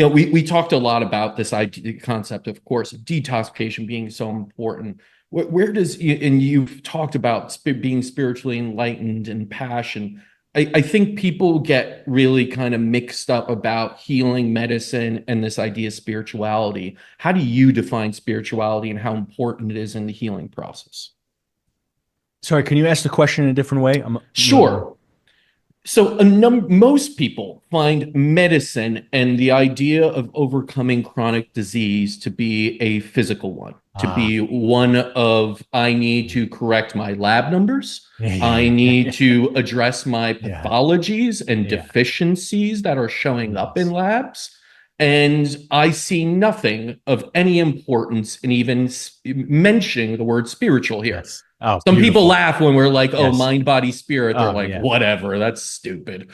we talked a lot about this idea, concept, of course, of detoxification being so important. Where does, and you've talked about being spiritually enlightened and passion. I think people get really kind of mixed up about healing medicine and this idea of spirituality. How do you define spirituality and how important it is in the healing process? Sorry, can you ask the question in a different way? Sure. So most people find medicine and the idea of overcoming chronic disease to be a physical one, to Ah, be one of, I need to correct my lab numbers. I yeah, need to address my yeah, pathologies and yeah, deficiencies that are showing up in yes, labs. And I see nothing of any importance in even mentioning the word spiritual here. yes. Oh, Some people beautiful. laugh when we're like, oh, Yes. mind, body, spirit. They're like, Yeah. whatever, that's stupid.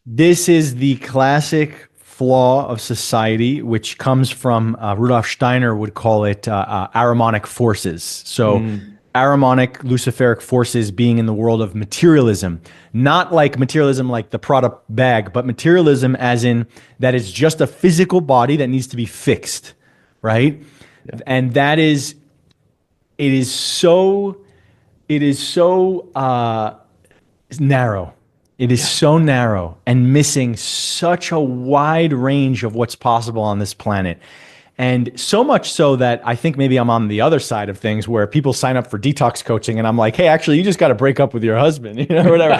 This is the classic flaw of society, which comes from Rudolf Steiner would call it Ahrimanic forces. So, Mm, Ahrimanic, Luciferic forces being in the world of materialism, not like materialism like the product bag, but materialism as in that it's just a physical body that needs to be fixed, right? yeah. And that is, it is so, it is so narrow. It is Yeah. so narrow and missing such a wide range of what's possible on this planet. And so much so that I think maybe I'm on the other side of things where people sign up for detox coaching and I'm like, hey, actually, you just got to break up with your husband, whatever.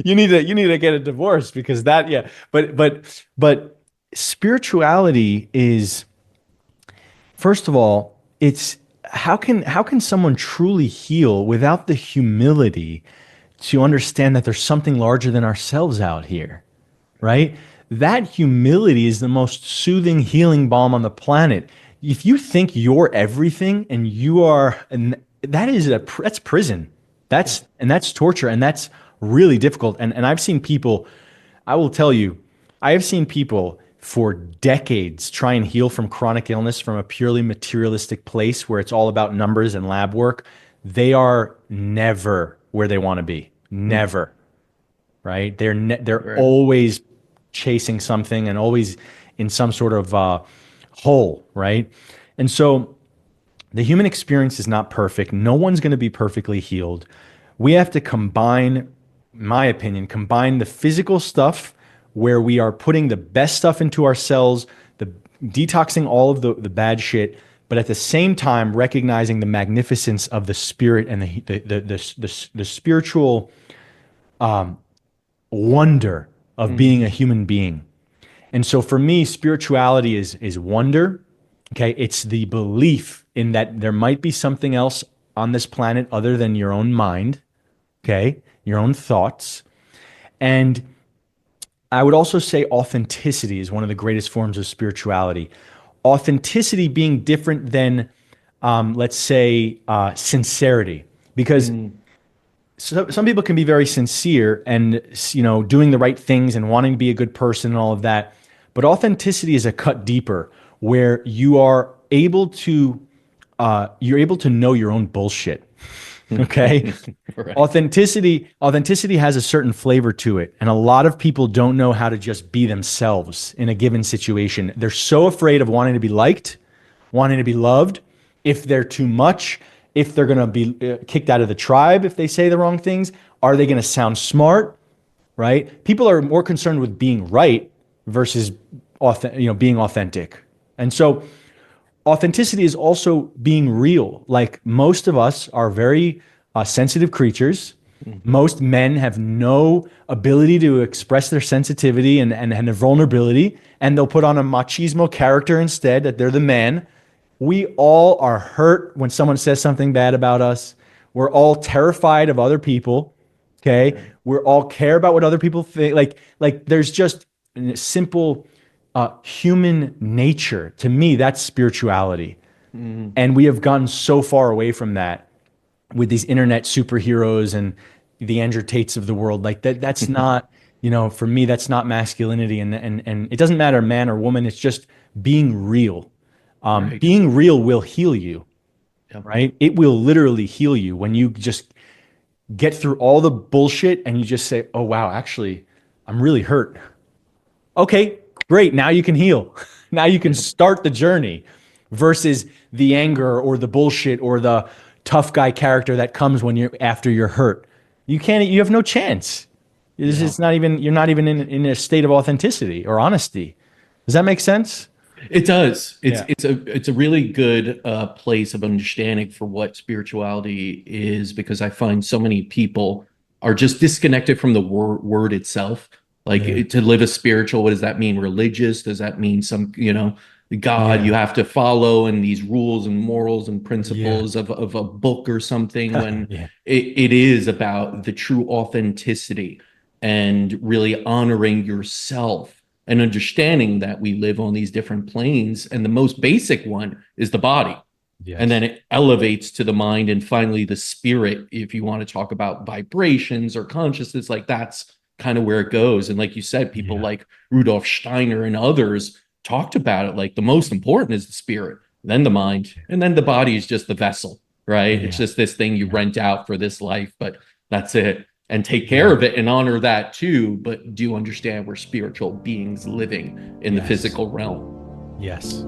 You need to get a divorce because that, yeah. But spirituality is, first of all, it's how can someone truly heal without the humility to understand that there's something larger than ourselves out here, right? That humility is the most soothing, healing balm on the planet. If you think you're everything and you are, and that's prison. Yeah. That's torture, and that's really difficult. And I've seen people, I will tell you, I have seen people for decades try and heal from chronic illness from a purely materialistic place where it's all about numbers and lab work. They are never where they want to be. Mm, Never, right? They're right. always chasing something and always in some sort of hole, right? And so the human experience is not perfect. No one's going to be perfectly healed. We have to combine, in my opinion, combine the physical stuff where we are putting the best stuff into our cells, the detoxing all of the bad shit, but at the same time recognizing the magnificence of the spirit and the spiritual wonder of being Mm, a human being. And so for me, spirituality is wonder. Okay. It's the belief in that there might be something else on this planet other than your own mind. Okay. Your own thoughts. And I would also say authenticity is one of the greatest forms of spirituality. Authenticity being different than, let's say, sincerity, because mm, some people can be very sincere and doing the right things and wanting to be a good person and all of that, but authenticity is a cut deeper where you're able to know your own bullshit. Okay. right. Authenticity has a certain flavor to it, and a lot of people don't know how to just be themselves in a given situation. They're so afraid of wanting to be liked, wanting to be loved. If they're too much, if they're going to be kicked out of the tribe if they say the wrong things, are they going to sound smart, right? People are more concerned with being right versus being authentic. And so authenticity is also being real. Like most of us are very sensitive creatures. Mhm. Most men have no ability to express their sensitivity and their vulnerability, and they'll put on a machismo character instead, that they're the man. We all are hurt when someone says something bad about us. We're all terrified of other people. Okay. Right. We're all care about what other people think. Like there's just a simple human nature. To me, that's spirituality. Mm, And we have gotten so far away from that with these internet superheroes and the Andrew Tates of the world. Like that's not, for me, that's not masculinity. And it doesn't matter man or woman. It's just being real. right. Being real will heal you, Yep. right? It will literally heal you when you just get through all the bullshit and you just say, oh, wow, actually, I'm really hurt. Okay, Great. Now you can heal. Now you can start the journey versus the anger or the bullshit or the tough guy character that comes when you're after you're hurt. You have no chance. Yeah. It's not even, you're not even in a state of authenticity or honesty. Does that make sense? It does. Yeah. It's a really good place of understanding for what spirituality is, because I find so many people are just disconnected from the word itself. Like, Yeah. to live a spiritual, what does that mean? Religious? Does that mean some, God Yeah. you have to follow and these rules and morals and Yeah. principles of a book or something, when Yeah. it is about the true authenticity and really honoring yourself and understanding that we live on these different planes. And the most basic one is the body. And Yes. then it elevates to the mind and finally the spirit. If you want to talk about vibrations or consciousness, like that's kind of where it goes. And like you said, people Yeah. like Rudolf Steiner and others talked about it. Like, the most important is the spirit, then the mind, and then the body is just the vessel, right? It's Yeah. just this thing you Yeah. rent out for this life, but that's it. And take care Yeah. of it and honor that too. But do understand we're spiritual beings living in the Yes. physical realm. Yes.